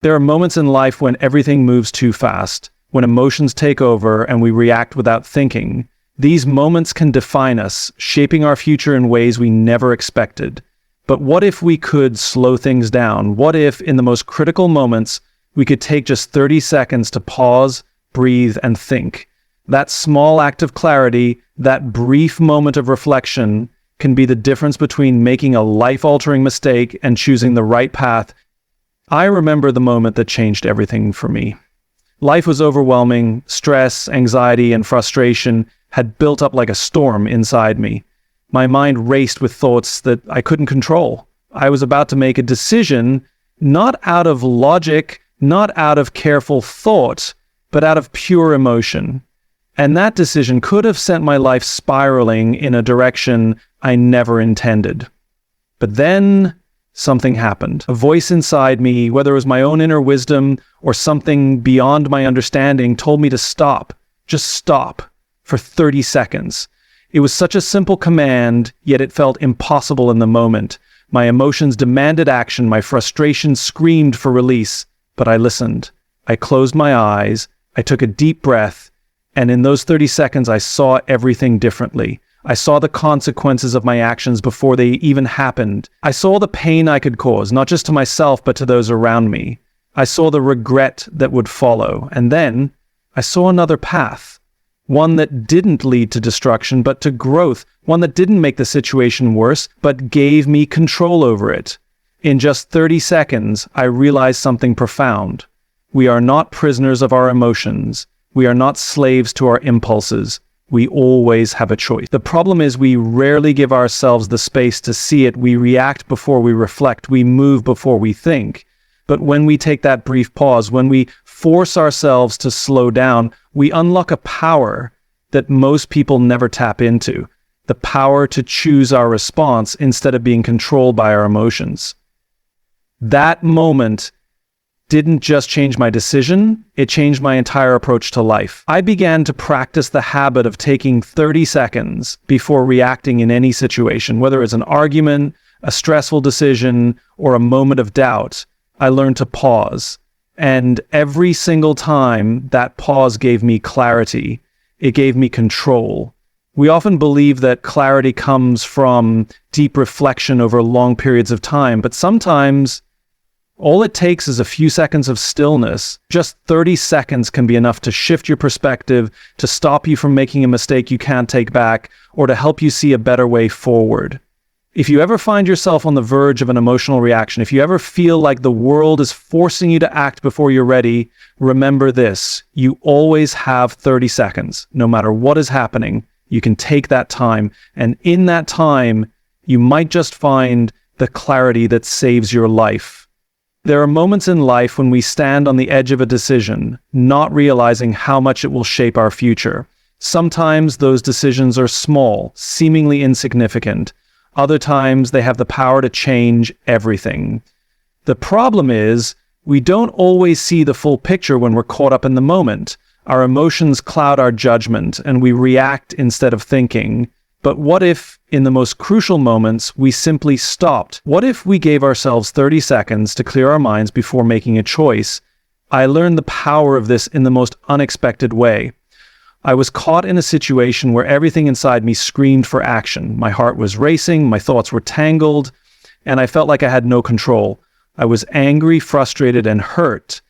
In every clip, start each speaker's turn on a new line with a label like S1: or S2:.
S1: There are moments in life when everything moves too fast, when emotions take over and we react without thinking. These moments can define us, shaping our future in ways we never expected. But what if we could slow things down? What if, in the most critical moments, we could take just 30 seconds to pause, breathe, and think? That small act of clarity, that brief moment of reflection, can be the difference between making a life-altering mistake and choosing the right path. I remember the moment that changed everything for me. Life was overwhelming. Stress, anxiety, and frustration had built up like a storm inside me. My mind raced with thoughts that I couldn't control. I was about to make a decision, not out of logic, not out of careful thought, but out of pure emotion. And that decision could have sent my life spiraling in a direction I never intended. But then something happened. A voice inside me, whether it was my own inner wisdom or something beyond my understanding, told me to stop. Just stop for 30 seconds. It was such a simple command, yet it felt impossible in the moment. My emotions demanded action, my frustration screamed for release, but I listened. I closed my eyes, I took a deep breath, and in those 30 seconds I saw everything differently. I saw the consequences of my actions before they even happened. I saw the pain I could cause, not just to myself, but to those around me. I saw the regret that would follow, and then I saw another path. One that didn't lead to destruction, but to growth. One that didn't make the situation worse, but gave me control over it. In just 30 seconds, I realized something profound. We are not prisoners of our emotions. We are not slaves to our impulses. We always have a choice. The problem is we rarely give ourselves the space to see it. We react before we reflect. We move before we think. But when we take that brief pause, when we force ourselves to slow down, we unlock a power that most people never tap into. The power to choose our response instead of being controlled by our emotions. That moment didn't just change my decision, it changed my entire approach to life. I began to practice the habit of taking 30 seconds before reacting in any situation, whether it's an argument, a stressful decision, or a moment of doubt. I learned to pause. And every single time, that pause gave me clarity. It gave me control. We often believe that clarity comes from deep reflection over long periods of time, but sometimes all it takes is a few seconds of stillness. Just 30 seconds can be enough to shift your perspective, to stop you from making a mistake you can't take back, or to help you see a better way forward. If you ever find yourself on the verge of an emotional reaction, if you ever feel like the world is forcing you to act before you're ready, remember this: you always have 30 seconds. No matter what is happening, you can take that time, and in that time, you might just find the clarity that saves your life. There are moments in life when we stand on the edge of a decision, not realizing how much it will shape our future. Sometimes those decisions are small, seemingly insignificant. Other times they have the power to change everything. The problem is, we don't always see the full picture when we're caught up in the moment. Our emotions cloud our judgment, and we react instead of thinking. But what if, in the most crucial moments, we simply stopped? What if we gave ourselves 30 seconds to clear our minds before making a choice? I learned the power of this in the most unexpected way. I was caught in a situation where everything inside me screamed for action. My heart was racing, my thoughts were tangled, and I felt like I had no control. I was angry, frustrated, and hurt.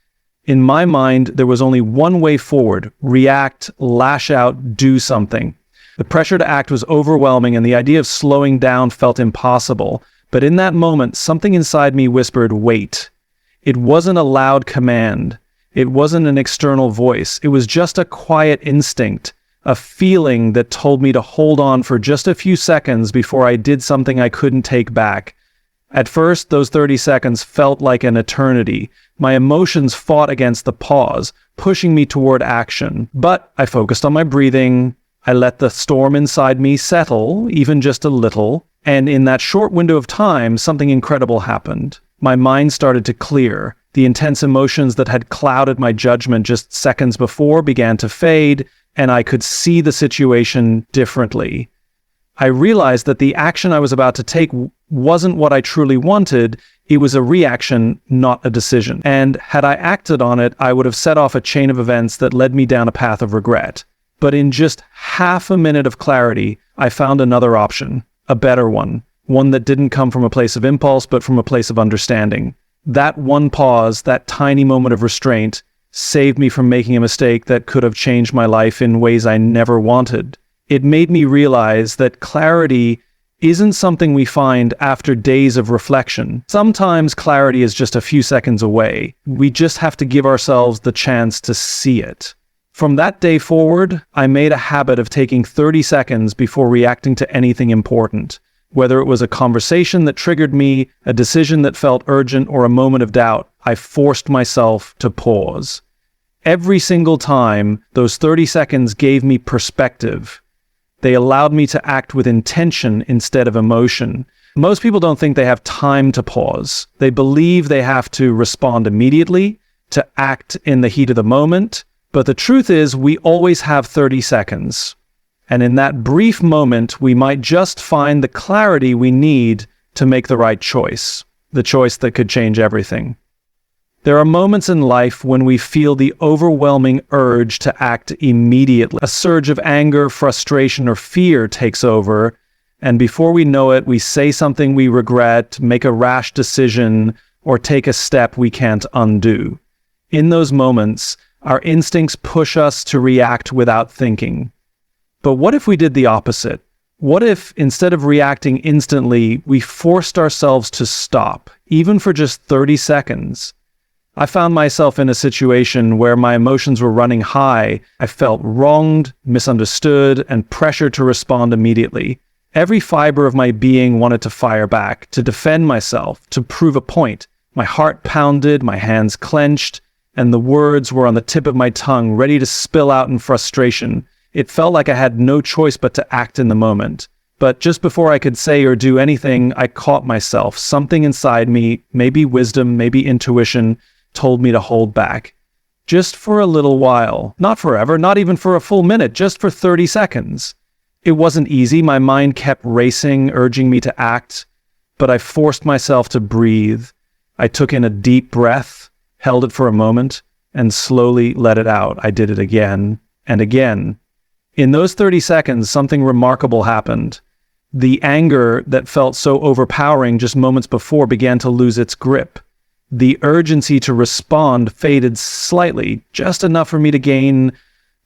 S1: In my mind, there was only one way forward: react, lash out, do something. The pressure to act was overwhelming, and the idea of slowing down felt impossible. But in that moment, something inside me whispered, wait. It wasn't a loud command. It wasn't an external voice. It was just a quiet instinct, a feeling that told me to hold on for just a few seconds before I did something I couldn't take back. At first, those 30 seconds felt like an eternity. My emotions fought against the pause, pushing me toward action. But I focused on my breathing. I let the storm inside me settle, even just a little. And in that short window of time, something incredible happened. My mind started to clear. The intense emotions that had clouded my judgment just seconds before began to fade, and I could see the situation differently. I realized that the action I was about to take wasn't what I truly wanted. It was a reaction, not a decision. And had I acted on it, I would have set off a chain of events that led me down a path of regret. But in just half a minute of clarity, I found another option, a better one that didn't come from a place of impulse, but from a place of understanding. That one pause, that tiny moment of restraint, saved me from making a mistake that could have changed my life in ways I never wanted. It made me realize that clarity isn't something we find after days of reflection. Sometimes clarity is just a few seconds away. We just have to give ourselves the chance to see it. From that day forward, I made a habit of taking 30 seconds before reacting to anything important. Whether it was a conversation that triggered me, a decision that felt urgent, or a moment of doubt, I forced myself to pause. Every single time, those 30 seconds gave me perspective. They allowed me to act with intention instead of emotion. Most people don't think they have time to pause. They believe they have to respond immediately, to act in the heat of the moment. But the truth is, we always have 30 seconds. And in that brief moment, we might just find the clarity we need to make the right choice, the choice that could change everything. There are moments in life when we feel the overwhelming urge to act immediately. A surge of anger, frustration, or fear takes over, and before we know it, we say something we regret, make a rash decision, or take a step we can't undo. In those moments, our instincts push us to react without thinking. But what if we did the opposite? What if, instead of reacting instantly, we forced ourselves to stop, even for just 30 seconds? I found myself in a situation where my emotions were running high. I felt wronged, misunderstood, and pressured to respond immediately. Every fiber of my being wanted to fire back, to defend myself, to prove a point. My heart pounded, my hands clenched, and the words were on the tip of my tongue, ready to spill out in frustration. It felt like I had no choice but to act in the moment. But just before I could say or do anything, I caught myself. Something inside me, maybe wisdom, maybe intuition, told me to hold back. Just for a little while. Not forever, not even for a full minute, just for 30 seconds. It wasn't easy. My mind kept racing, urging me to act. But I forced myself to breathe. I took in a deep breath, held it for a moment, and slowly let it out. I did it again and again. In those 30 seconds, something remarkable happened. The anger that felt so overpowering just moments before began to lose its grip. The urgency to respond faded slightly, just enough for me to gain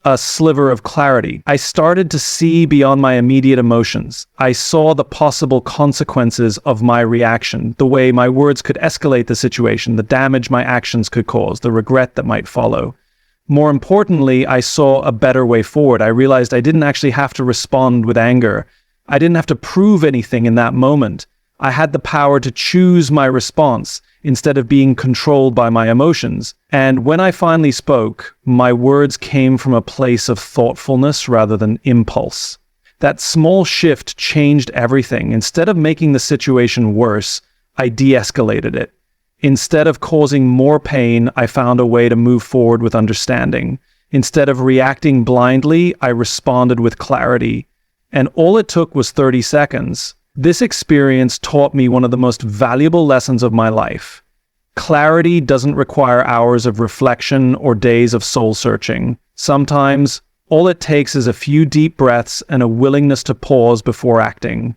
S1: a sliver of clarity. I started to see beyond my immediate emotions. I saw the possible consequences of my reaction, the way my words could escalate the situation, the damage my actions could cause, the regret that might follow. More importantly, I saw a better way forward. I realized I didn't actually have to respond with anger. I didn't have to prove anything in that moment. I had the power to choose my response instead of being controlled by my emotions. And when I finally spoke, my words came from a place of thoughtfulness rather than impulse. That small shift changed everything. Instead of making the situation worse, I de-escalated it. Instead of causing more pain, I found a way to move forward with understanding. Instead of reacting blindly, I responded with clarity. And all it took was 30 seconds. This experience taught me one of the most valuable lessons of my life. Clarity doesn't require hours of reflection or days of soul-searching. Sometimes, all it takes is a few deep breaths and a willingness to pause before acting.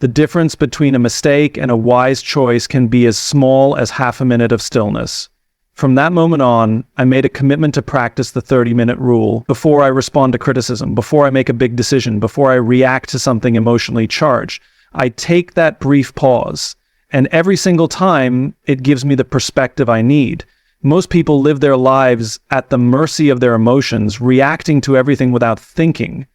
S1: The difference between a mistake and a wise choice can be as small as half a minute of stillness. From that moment on, I made a commitment to practice the 30-minute rule before I respond to criticism, before I make a big decision, before I react to something emotionally charged. I take that brief pause, and every single time, it gives me the perspective I need. Most people live their lives at the mercy of their emotions, reacting to everything without thinking.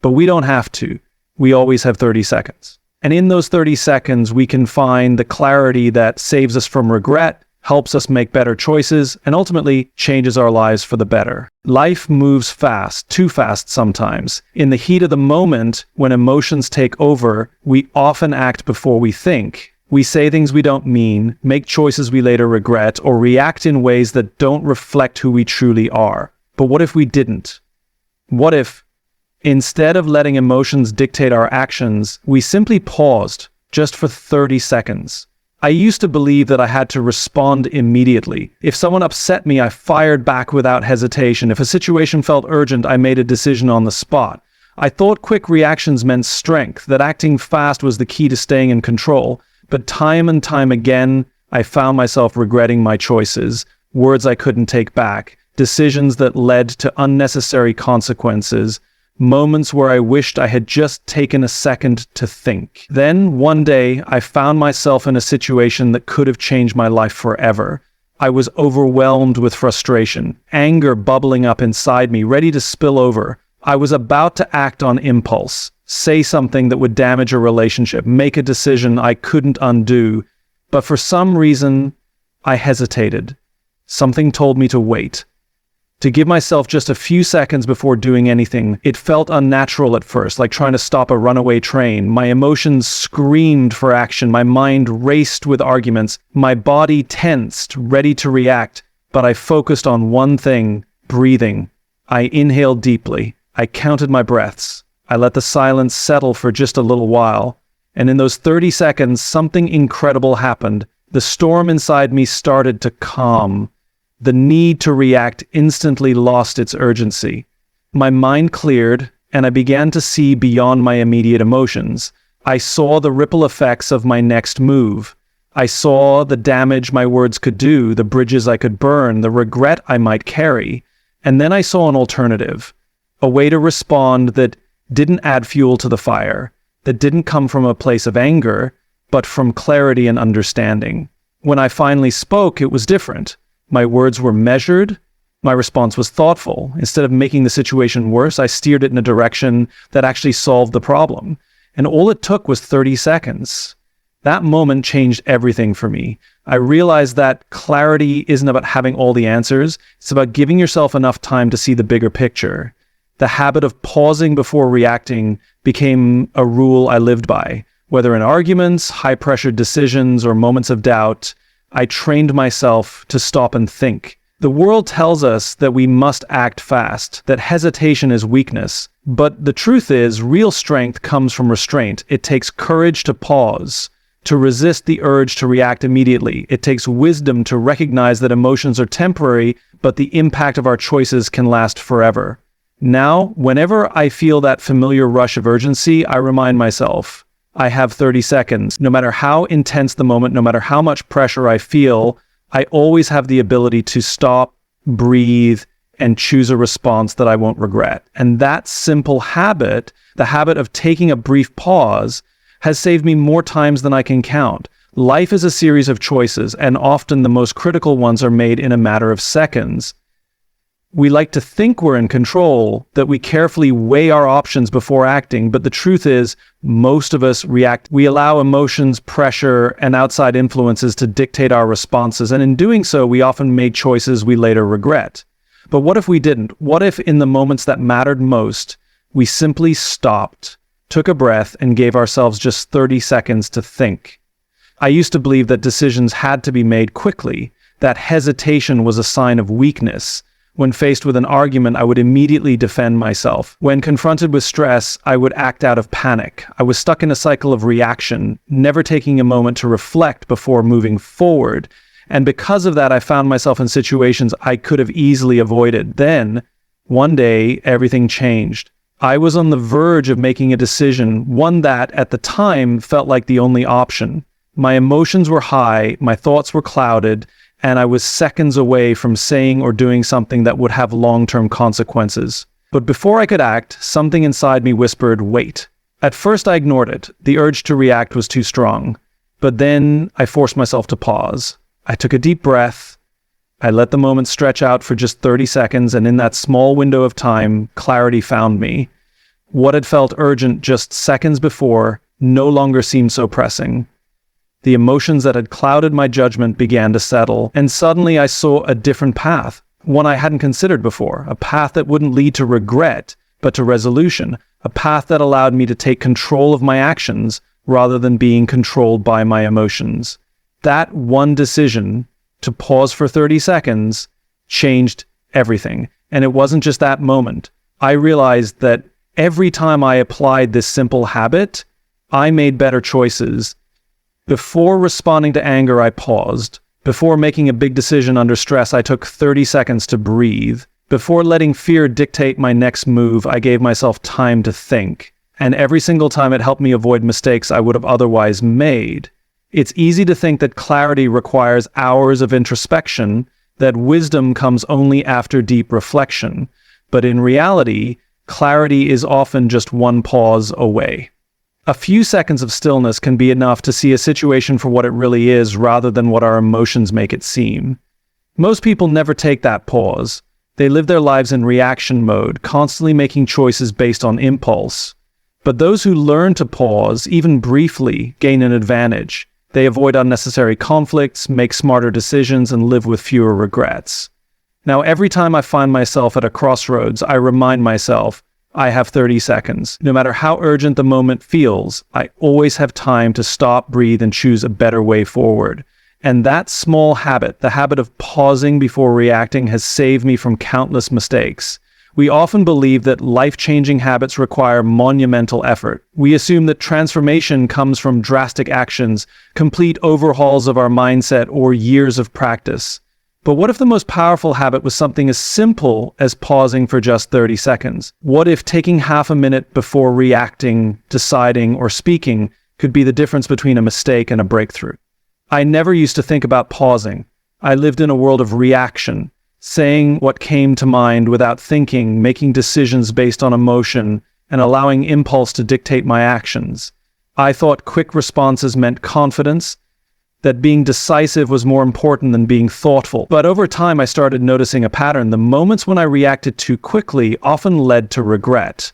S1: But we don't have to. We always have 30 seconds. And in those 30 seconds, we can find the clarity that saves us from regret, helps us make better choices, and ultimately changes our lives for the better. Life moves fast, too fast sometimes. In the heat of the moment, when emotions take over, we often act before we think. We say things we don't mean, make choices we later regret, or react in ways that don't reflect who we truly are. But what if we didn't? What if, instead of letting emotions dictate our actions, we simply paused just for 30 seconds? I used to believe that I had to respond immediately. If someone upset me, I fired back without hesitation. If a situation felt urgent, I made a decision on the spot. I thought quick reactions meant strength, that acting fast was the key to staying in control. But time and time again, I found myself regretting my choices, words I couldn't take back, decisions that led to unnecessary consequences, moments where I wished I had just taken a second to think. Then, one day, I found myself in a situation that could have changed my life forever. I was overwhelmed with frustration, anger bubbling up inside me, ready to spill over. I was about to act on impulse, say something that would damage a relationship, make a decision I couldn't undo. But for some reason, I hesitated. Something told me to wait, to give myself just a few seconds before doing anything. It felt unnatural at first, like trying to stop a runaway train. My emotions screamed for action. My mind raced with arguments. My body tensed, ready to react. But I focused on one thing: breathing. I inhaled deeply. I counted my breaths. I let the silence settle for just a little while. And in those 30 seconds, something incredible happened. The storm inside me started to calm. The need to react instantly lost its urgency. My mind cleared, and I began to see beyond my immediate emotions. I saw the ripple effects of my next move. I saw the damage my words could do, the bridges I could burn, the regret I might carry. And then I saw an alternative, a way to respond that didn't add fuel to the fire, that didn't come from a place of anger, but from clarity and understanding. When I finally spoke, it was different. My words were measured. My response was thoughtful. Instead of making the situation worse, I steered it in a direction that actually solved the problem. And all it took was 30 seconds. That moment changed everything for me. I realized that clarity isn't about having all the answers. It's about giving yourself enough time to see the bigger picture. The habit of pausing before reacting became a rule I lived by. Whether in arguments, high-pressure decisions, or moments of doubt, I trained myself to stop and think. The world tells us that we must act fast, that hesitation is weakness. But the truth is, real strength comes from restraint. It takes courage to pause, to resist the urge to react immediately. It takes wisdom to recognize that emotions are temporary, but the impact of our choices can last forever. Now, whenever I feel that familiar rush of urgency, I remind myself, I have 30 seconds. No matter how intense the moment, no matter how much pressure I feel, I always have the ability to stop, breathe, and choose a response that I won't regret. And that simple habit, the habit of taking a brief pause, has saved me more times than I can count. Life is a series of choices, and often the most critical ones are made in a matter of seconds. We like to think we're in control, that we carefully weigh our options before acting, but the truth is, most of us react. We allow emotions, pressure, and outside influences to dictate our responses, and in doing so, we often make choices we later regret. But what if we didn't? What if in the moments that mattered most, we simply stopped, took a breath, and gave ourselves just 30 seconds to think? I used to believe that decisions had to be made quickly, that hesitation was a sign of weakness. When faced with an argument, I would immediately defend myself. When confronted with stress, I would act out of panic. I was stuck in a cycle of reaction, never taking a moment to reflect before moving forward. And because of that, I found myself in situations I could have easily avoided. Then, one day, everything changed. I was on the verge of making a decision, one that, at the time, felt like the only option. My emotions were high, my thoughts were clouded, and I was seconds away from saying or doing something that would have long-term consequences. But before I could act, something inside me whispered, wait. At first I ignored it. The urge to react was too strong. But then I forced myself to pause. I took a deep breath. I let the moment stretch out for just 30 seconds, and in that small window of time, clarity found me. What had felt urgent just seconds before no longer seemed so pressing. The emotions that had clouded my judgment began to settle, and suddenly I saw a different path, one I hadn't considered before, a path that wouldn't lead to regret, but to resolution, a path that allowed me to take control of my actions rather than being controlled by my emotions. That one decision, to pause for 30 seconds, changed everything. And it wasn't just that moment. I realized that every time I applied this simple habit, I made better choices. Before responding to anger, I paused. Before making a big decision under stress, I took 30 seconds to breathe. Before letting fear dictate my next move, I gave myself time to think. And every single time it helped me avoid mistakes I would have otherwise made. It's easy to think that clarity requires hours of introspection, that wisdom comes only after deep reflection. But in reality, clarity is often just one pause away. A few seconds of stillness can be enough to see a situation for what it really is rather than what our emotions make it seem. Most people never take that pause. They live their lives in reaction mode, constantly making choices based on impulse. But those who learn to pause, even briefly, gain an advantage. They avoid unnecessary conflicts, make smarter decisions, and live with fewer regrets. Now, every time I find myself at a crossroads, I remind myself, I have 30 seconds. No matter how urgent the moment feels, I always have time to stop, breathe, and choose a better way forward. And that small habit, the habit of pausing before reacting, has saved me from countless mistakes. We often believe that life-changing habits require monumental effort. We assume that transformation comes from drastic actions, complete overhauls of our mindset, or years of practice. But what if the most powerful habit was something as simple as pausing for just 30 seconds? What if taking half a minute before reacting, deciding, or speaking could be the difference between a mistake and a breakthrough? I never used to think about pausing. I lived in a world of reaction, saying what came to mind without thinking, making decisions based on emotion, and allowing impulse to dictate my actions. I thought quick responses meant confidence, that being decisive was more important than being thoughtful. But over time, I started noticing a pattern. The moments when I reacted too quickly often led to regret.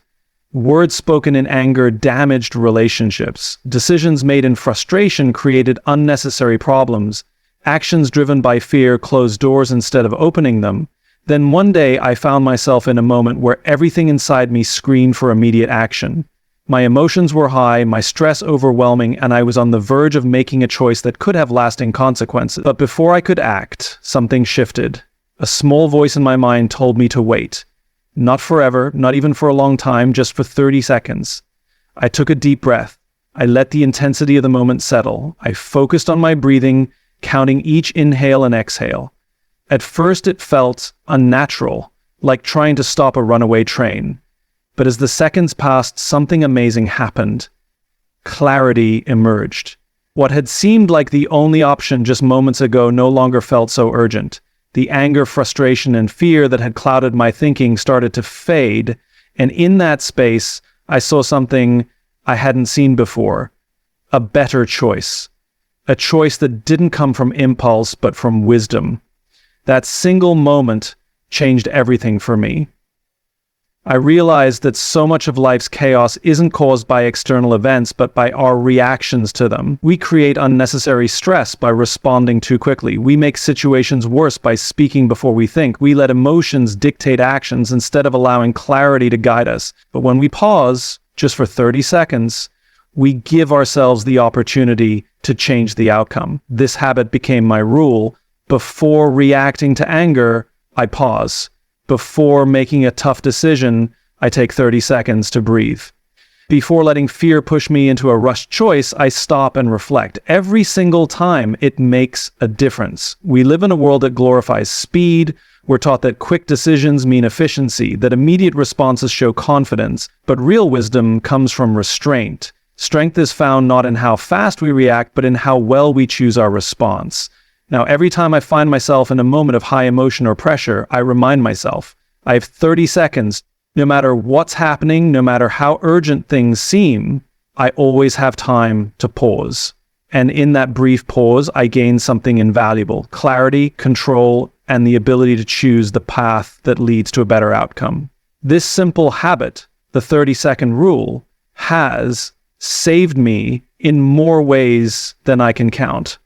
S1: Words spoken in anger damaged relationships. Decisions made in frustration created unnecessary problems. Actions driven by fear closed doors instead of opening them. Then one day, I found myself in a moment where everything inside me screamed for immediate action. My emotions were high, my stress overwhelming, and I was on the verge of making a choice that could have lasting consequences. But before I could act, something shifted. A small voice in my mind told me to wait. Not forever, not even for a long time, just for 30 seconds. I took a deep breath. I let the intensity of the moment settle. I focused on my breathing, counting each inhale and exhale. At first it felt unnatural, like trying to stop a runaway train. But as the seconds passed, something amazing happened. Clarity emerged. What had seemed like the only option just moments ago no longer felt so urgent. The anger, frustration, and fear that had clouded my thinking started to fade, and in that space, I saw something I hadn't seen before. A better choice. A choice that didn't come from impulse, but from wisdom. That single moment changed everything for me. I realized that so much of life's chaos isn't caused by external events, but by our reactions to them. We create unnecessary stress by responding too quickly. We make situations worse by speaking before we think. We let emotions dictate actions instead of allowing clarity to guide us. But when we pause, just for 30 seconds, we give ourselves the opportunity to change the outcome. This habit became my rule. Before reacting to anger, I pause. Before making a tough decision, I take 30 seconds to breathe. Before letting fear push me into a rushed choice, I stop and reflect. Every single time, it makes a difference. We live in a world that glorifies speed. We're taught that quick decisions mean efficiency, that immediate responses show confidence. But real wisdom comes from restraint. Strength is found not in how fast we react, but in how well we choose our response. Now, every time I find myself in a moment of high emotion or pressure, I remind myself, I have 30 seconds. No matter what's happening, no matter how urgent things seem, I always have time to pause. And in that brief pause, I gain something invaluable: clarity, control, and the ability to choose the path that leads to a better outcome. This simple habit, the 30-second rule, has saved me in more ways than I can count.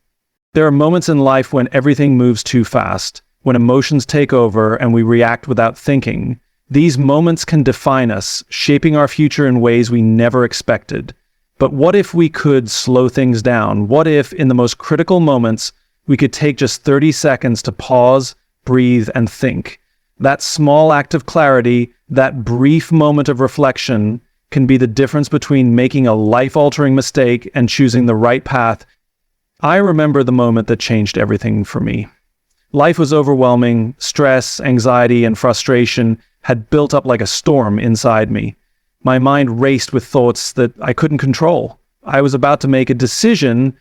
S1: There are moments in life when everything moves too fast, when emotions take over and we react without thinking. These moments can define us, shaping our future in ways we never expected. But what if we could slow things down? What if, in the most critical moments, we could take just 30 seconds to pause, breathe, and think? That small act of clarity, that brief moment of reflection, can be the difference between making a life-altering mistake and choosing the right path I remember the moment that changed everything for me. Life was overwhelming. Stress, anxiety, and frustration had built up like a storm inside me. My mind raced with thoughts that I couldn't control. I was about to make a decision